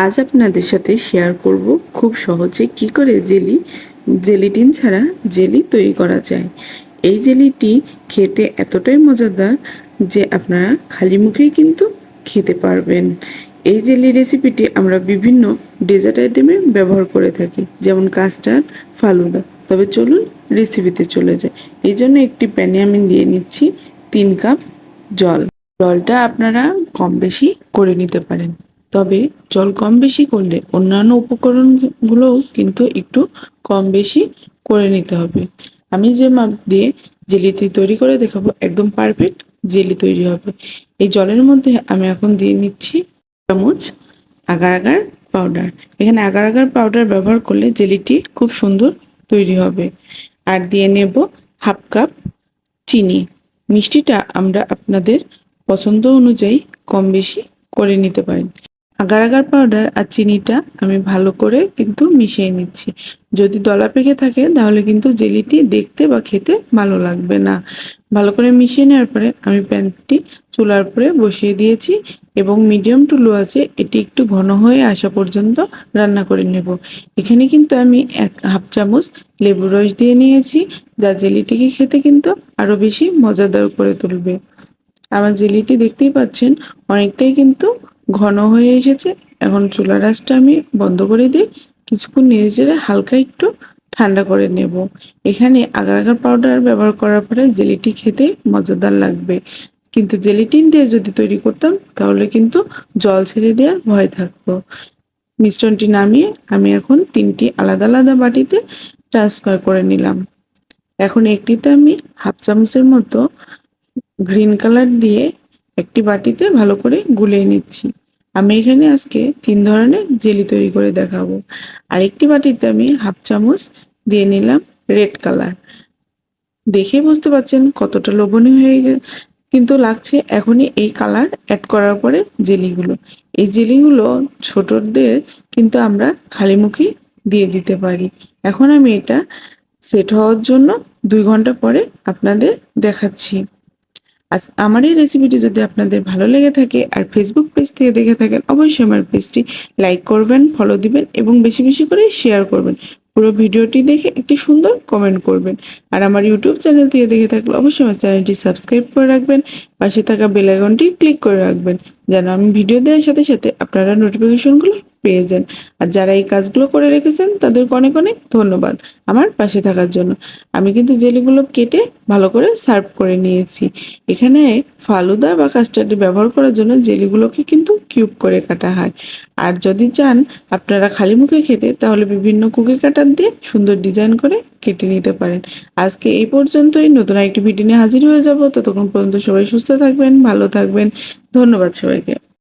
আজ আপনাদের সাথে শেয়ার করব খুব সহজে কি করে জেলিটিন ছাড়া জেলি তৈরি করা যায়। এই জেলিটি খেতে এতটাই মজাদার যে আপনারা খালি মুখেই কিন্তু খেতে পারবেন। এই জেলি রেসিপিটি আমরা বিভিন্ন ডেজার্ট আইটেমে ব্যবহার করে থাকি, যেমন কাস্টার্ড, ফালুদা। তবে চলুন রেসিপিতে চলে যাই। এই জন্য একটি প্যানে আমি দিয়ে নিচ্ছি 3 কাপ জল। জলটা আপনারা কম বেশি করে নিতে পারেন, তবে জল কম বেশি করলে অন্যান্য উপকরণগুলোও কিন্তু একটু কম বেশি করে নিতে হবে। আমি যে মাপ দিয়ে জেলিটি তৈরি করে দেখাবো একদম পারফেক্ট জেলি তৈরি হবে। এই জলের মধ্যে আমি এখন দিয়ে নিচ্ছি চামচ আগার আগার পাউডার। এখানে আগার আগার পাউডার ব্যবহার করলে জেলিটি খুব সুন্দর তৈরি হবে। আর দিয়ে নেব হাফ কাপ চিনি। মিষ্টিটা আমরা আপনাদের পছন্দ অনুযায়ী কম বেশি করে নিতে পারেন। আগার আগার পাউডার আর চিনিটা আমি ভালো করে কিন্তু মিশিয়ে নিচ্ছি। যদি দলা পেকে থাকে তাহলে কিন্তু জেলিটি দেখতে বা খেতে ভালো লাগবে না। ভালো করে মিশিয়ে নেওয়ার পরে আমি প্যানটি চুলার উপরে বসিয়ে দিয়েছি এবং মিডিয়াম টু লো আছে এটি একটু ঘন হয়ে আসা পর্যন্ত রান্না করে নেব। এখানে কিন্তু আমি হাফ চামচ লেবুর রস দিয়ে নিয়েছি, যা জেলিটিকে খেতে কিন্তু আরো বেশি মজাদার করে তুলবে। আমার জেলিটি দেখতেই পাচ্ছেন অনেকটাই কিন্তু ঘন হয়ে এসেছে। এখন চুলার আঁচটা আমি বন্ধ করে দিয়ে কিছুক্ষণ নেড়েচেড়ে হালকা একটু ঠান্ডা করে নেব। এখানে আগার আগার পাউডার ব্যবহার করার পরে জেলিটি খেতে মজাদার লাগবে, কিন্তু জেলিটিন দিয়ে যদি তৈরি করতাম তাহলে কিন্তু জল ছেড়ে দেওয়ার ভয় থাকতো। মিশ্রণটি নামিয়ে আমি এখন 3টি আলাদা আলাদা বাটিতে ট্রান্সফার করে নিলাম। এখন একটিতে আমি হাফ চামচের মতো গ্রিন কালার দিয়ে একটি বাটিতে ভালো করে গুলিয়ে নিচ্ছি। আমি এখানে আজকে 3 ধরনের জেলি তৈরি করে দেখাবো। আরেকটি বাটিতে আমি হাফ চামচ দিয়ে নিলাম রেড কালার। দেখে বুঝতে পারছেন কতটা লোভনীয় কিন্তু লাগছে এখনই এই কালার অ্যাড করার পরে জেলিগুলো। এই জেলিগুলো ছোটদের কিন্তু আমরা খালি মুখে দিয়ে দিতে পারি। এখন আমি এটা সেট হওয়ার জন্য 2 ঘন্টা পরে আপনাদের দেখাচ্ছি। আজ আমার এই রেসিপিটি যদি আপনাদের ভালো লেগে থাকে আর ফেসবুক পেজ থেকে দেখে থাকেন, অবশ্যই আমার পেজটি লাইক করবেন, ফলো দিবেন এবং বেশি বেশি করে শেয়ার করবেন। পুরো ভিডিওটি দেখে একটি সুন্দর কমেন্ট করবেন। আর আমার ইউটিউব চ্যানেল থেকে দেখে থাকলে অবশ্যই আমার চ্যানেলটি সাবস্ক্রাইব করে রাখবেন, পাশে থাকা বেল আইকনটি ক্লিক করে রাখবেন, যেন আমি ভিডিও দেওয়ার সাথে সাথে আপনারা নোটিফিকেশনগুলো পেয়ে যান। আর যারা এই কাজগুলো করে রেখেছেন তাদেরকে অনেক অনেক ধন্যবাদ আমার পাশে থাকার জন্য। আমি কিন্তু জেলিগুলো কেটে ভালো করে সার্ভ করে নিয়েছি। এখানে ফালুদা বা কাস্টার্ডে ব্যবহার করার জন্য জেলিগুলোকে কিন্তু কিউব করে কাটা হয়। আর যদি চান আপনারা খালি মুখে খেতে তাহলে বিভিন্ন কুকি কাটার দিয়ে সুন্দর ডিজাইন করে কেটে নিতে পারেন। আজকে এই পর্যন্তই, নতুন একটি ভিডিও নিয়ে হাজির হয়ে যাব। ততক্ষণ পর্যন্ত সবাই সুস্থ থাকবেন, ভালো থাকবেন। ধন্যবাদ সবাইকে।